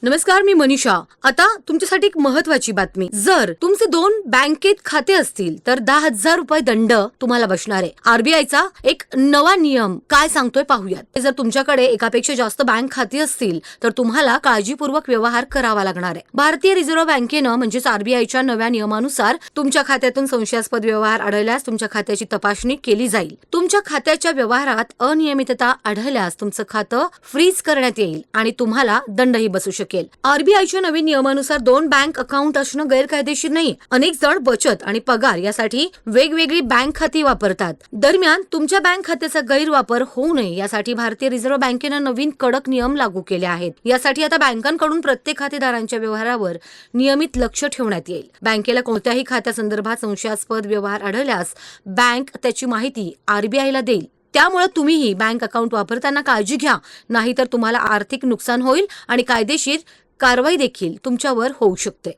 नमस्कार, मी मनीषा. आता तुमच्यासाठी एक महत्वाची बातमी. जर तुमचे 2 बँकेत खाते असतील तर 10,000 रुपये दंड तुम्हाला बसणार आहे. आरबीआयचा एक नवा नियम काय सांगतोय पाहूयात. जर तुमच्याकडे एकापेक्षा जास्त बँक खाती असतील तर तुम्हाला काळजीपूर्वक व्यवहार करावा लागणार आहे. भारतीय रिझर्व्ह बँकेनं म्हणजेच आरबीआयच्या नव्या नियमानुसार तुमच्या खात्यातून संशयास्पद व्यवहार आढळल्यास तुमच्या खात्याची तपासणी केली जाईल. तुमच्या खात्याच्या व्यवहारात अनियमितता आढळल्यास तुमचं खातं फ्रीज करण्यात येईल आणि तुम्हाला दंडही बसू शकेल. आरबीआयच्या नवीन नियमानुसार 2 बँक अकाउंट असणं गैरकायदेशीर नाही. अनेक जण बचत आणि पगार यासाठी वेगवेगळी बँक खाती वापरतात. दरम्यान तुमच्या बँक खात्याचा गैरवापर होऊ नये यासाठी भारतीय रिझर्व्ह बँकेनं नवीन कडक नियम लागू केले आहेत. यासाठी आता बँकांकडून प्रत्येक खातेदारांच्या व्यवहारावर नियमित लक्ष ठेवण्यात येईल. बँकेला कोणत्याही खात्यासंदर्भात संशयास्पद व्यवहार आढळल्यास बँक त्याची माहिती आरबीआयला देईल. त्यामुळे तुम्हीही बँक अकाउंट वापरताना काळजी घ्या, नाहीतर तुम्हाला आर्थिक नुकसान होईल आणि कायदेशीर कारवाई देखील तुमच्यावर होऊ शकते.